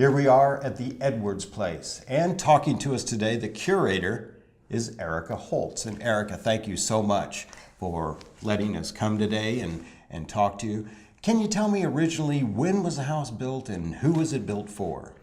Here we are at the Edwards Place, and talking to us today, the curator is Erika Holst. And Erika, thank you so much for letting us come today and talk to you. Can you tell me originally when was the house built and who was it built for?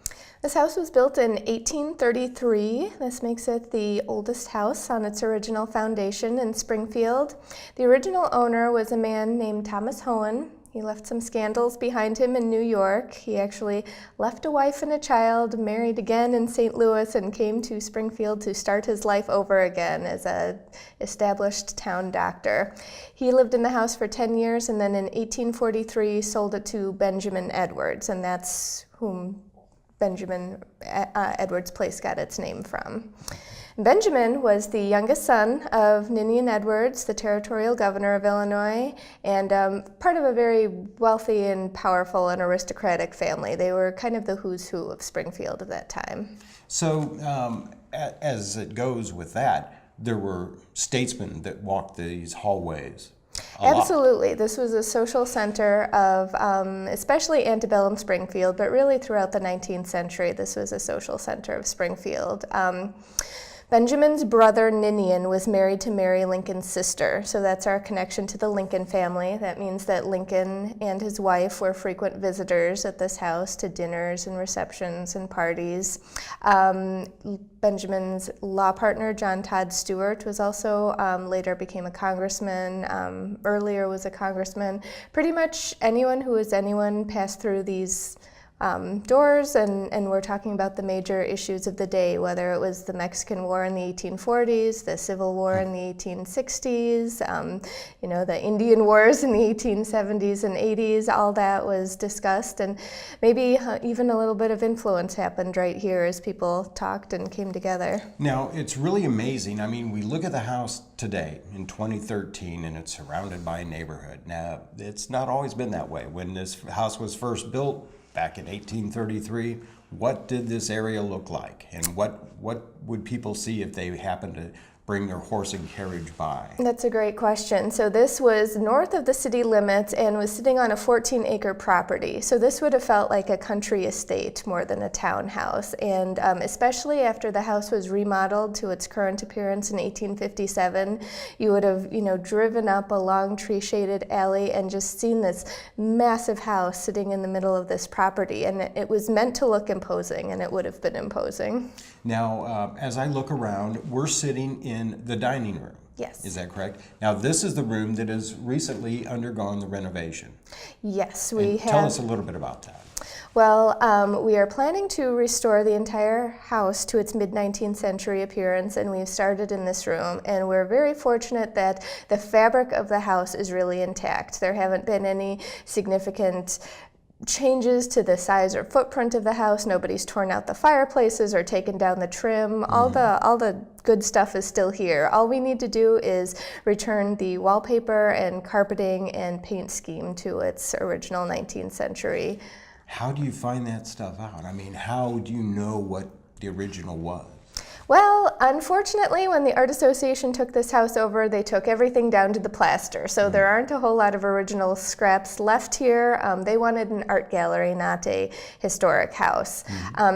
This house was built in 1833. This makes it the oldest house on its original foundation in Springfield. The original owner was a man named Thomas Hohen. He left some scandals behind him in New York. He actually left a wife and a child, married again in St. Louis, and came to Springfield to start his life over again as an established town doctor. He lived in the house for 10 years and then in 1843 sold it to Benjamin Edwards, and that's whom Benjamin Edwards Place got its name from. Benjamin was the youngest son of Ninian Edwards, the territorial governor of Illinois, and part of a very wealthy and powerful and aristocratic family. They were kind of the who's who of Springfield at that time. So as it goes with that, there were statesmen that walked these hallways. Absolutely. This was a social center of especially antebellum Springfield, but really throughout the 19th century, this was a social center of Springfield. Benjamin's brother Ninian was married to Mary Lincoln's sister, so that's our connection to the Lincoln family. That means that Lincoln and his wife were frequent visitors at this house to dinners and receptions and parties. Benjamin's law partner, John Todd Stewart, was also later became a congressman, earlier was a congressman. Pretty much anyone who was anyone passed through these doors, and we're talking about the major issues of the day, whether it was the Mexican War in the 1840s, the Civil War in the 1860s, the Indian Wars in the 1870s and 80s, all that was discussed, and maybe even a little bit of influence happened right here as people talked and came together. Now, it's really amazing. I mean, we look at the house today in 2013 and it's surrounded by a neighborhood. Now, it's not always been that way. When this house was first built, back in 1833, what did this area look like, and what would people see if they happened to bring their horse and carriage by? That's a great question. So this was north of the city limits and was sitting on a 14-acre property. So this would have felt like a country estate more than a townhouse. And especially after the house was remodeled to its current appearance in 1857, you would have, driven up a long tree-shaded alley and just seen this massive house sitting in the middle of this property. And it was meant to look imposing, and it would have been imposing. Now, as I look around, we're sitting in the dining room. Yes. Is that correct? Now, this is the room that has recently undergone the renovation. Yes, Tell us a little bit about that. Well, we are planning to restore the entire house to its mid-19th century appearance, and we've started in this room, and we're very fortunate that the fabric of the house is really intact. There haven't been any significant changes to the size or footprint of the house. Nobody's torn out the fireplaces or taken down the trim. All the good stuff is still here. All we need to do is return the wallpaper and carpeting and paint scheme to its original 19th century. How do you find that stuff out? I mean, how do you know what the original was? Well, unfortunately, when the Art Association took this house over, they took everything down to the plaster. So there aren't a whole lot of original scraps left here. They wanted an art gallery, not a historic house.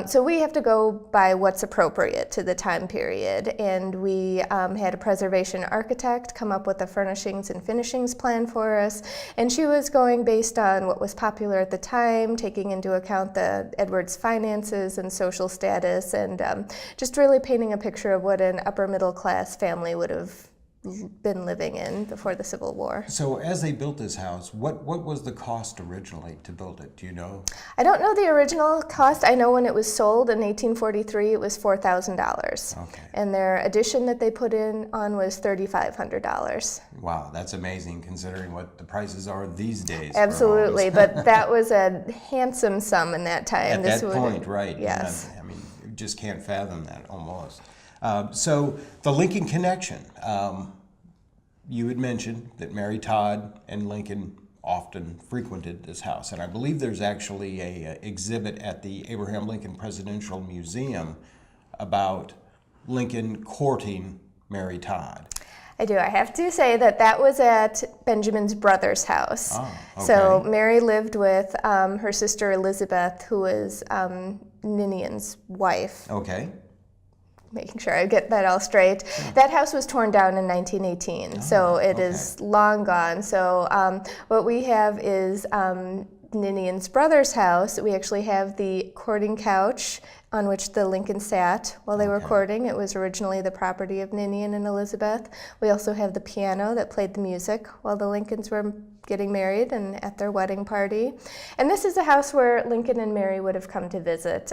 So we have to go by what's appropriate to the time period. And we had a preservation architect come up with a furnishings and finishings plan for us. And she was going based on what was popular at the time, taking into account the Edwards finances and social status, and just really painting a picture of what an upper middle class family would have been living in before the Civil War. So as they built this house, what was the cost originally to build it? Do you know? I don't know the original cost. I know when it was sold in 1843, it was $4,000. Okay. And their addition that they put in on was $3,500. Wow, that's amazing considering what the prices are these days. Absolutely, but that was a handsome sum in that time. At that point, right. Yes. I mean, you just can't fathom that almost. So the Lincoln connection. You had mentioned that Mary Todd and Lincoln often frequented this house, and I believe there's actually a exhibit at the Abraham Lincoln Presidential Museum about Lincoln courting Mary Todd. I do. I have to say that that was at Benjamin's brother's house. Oh, okay. So Mary lived with her sister Elizabeth, who was Ninian's wife. Okay. Making sure I get that all straight. That house was torn down in 1918, so it is long gone. So what we have is Ninian's brother's house. We actually have the courting couch on which the Lincolns sat while they were courting. It was originally the property of Ninian and Elizabeth. We also have the piano that played the music while the Lincolns were getting married and at their wedding party. And this is a house where Lincoln and Mary would have come to visit.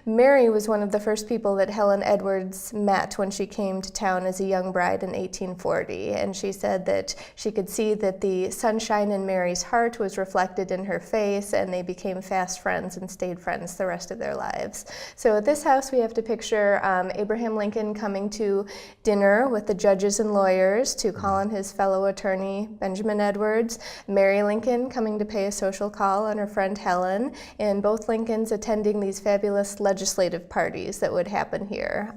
Mary was one of the first people that Helen Edwards met when she came to town as a young bride in 1840. And she said that she could see that the sunshine in Mary's heart was reflected in her face, and they became fast friends and stayed friends the rest of their lives. So at this house we have to picture Abraham Lincoln coming to dinner with the judges and lawyers to call on his fellow attorney Benjamin Edwards, Mary Lincoln coming to pay a social call on her friend Helen, and both Lincolns attending these fabulous legislative parties that would happen here.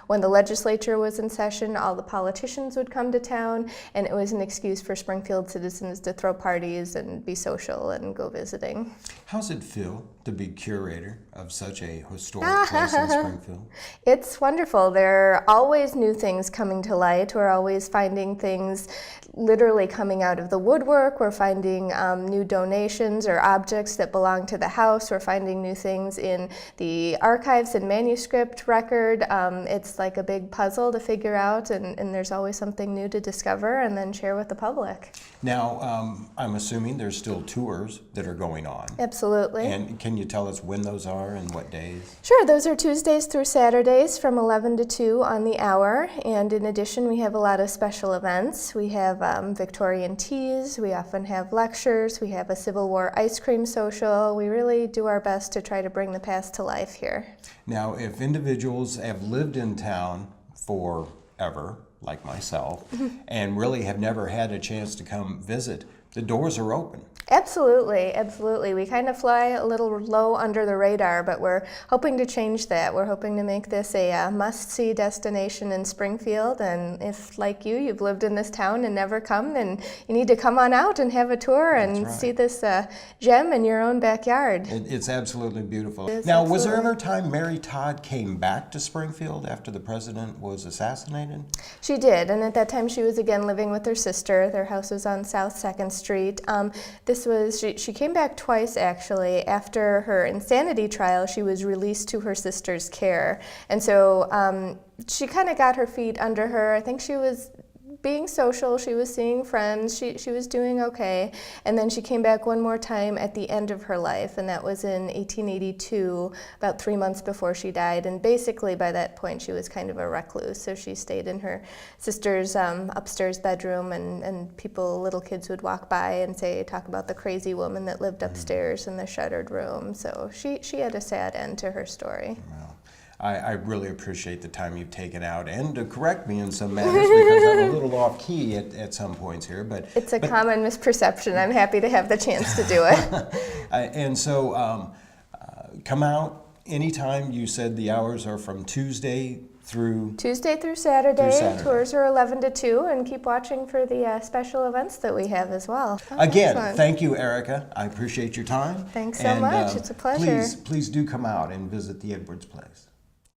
When the legislature was in session, all the politicians would come to town, and it was an excuse for Springfield citizens to throw parties and be social and go visiting. How's it feel to be curator of such a historic place in Springfield? It's wonderful. There are always new things coming to light. We're always finding things literally coming out of the woodwork. We're finding new donations or objects that belong to the house. We're finding new things in the archives and manuscript record. It's like a big puzzle to figure out, and there's always something new to discover and then share with the public. Now, I'm assuming there's still tours that are going on. Absolutely. And can you tell us when those are and what days? Sure, those are Tuesdays through Saturdays from 11 to 2 on the hour. And in addition, we have a lot of special events. We have Victorian teas, we often have lectures, we have a Civil War ice cream social. We really do our best to try to bring the past to life here. Now, if individuals have lived in town forever, like myself, and really have never had a chance to come visit, the doors are open. Absolutely, absolutely. We kind of fly a little low under the radar, but we're hoping to change that. We're hoping to make this a must-see destination in Springfield, and if, like you've lived in this town and never come, then you need to come on out and have a tour and see this gem in your own backyard. It's absolutely beautiful. It is, now, was there absolutely. ever a time Mary Todd came back to Springfield after the president was assassinated? She did, and at that time she was again living with her sister. Their house was on South 2nd Street. She came back twice, actually. After her insanity trial, she was released to her sister's care. And so she kind of got her feet under her. I think she was being social, she was seeing friends, she was doing okay. And then she came back one more time at the end of her life, and that was in 1882, about 3 months before she died. And basically by that point she was kind of a recluse, so she stayed in her sister's upstairs bedroom, and little kids would walk by and talk about the crazy woman that lived upstairs in the shuttered room. So she had a sad end to her story. Well, I really appreciate the time you've taken out and to correct me in some manners because I'm a little off key at some points here. But it's a common misperception. I'm happy to have the chance to do it. And so come out anytime. You said the hours are from Tuesday through Saturday. Tours are 11 to 2, and keep watching for the special events that we have as well. Again, Excellent. Thank you, Erika. I appreciate your time. Thanks so much. It's a pleasure. Please do come out and visit the Edwards place.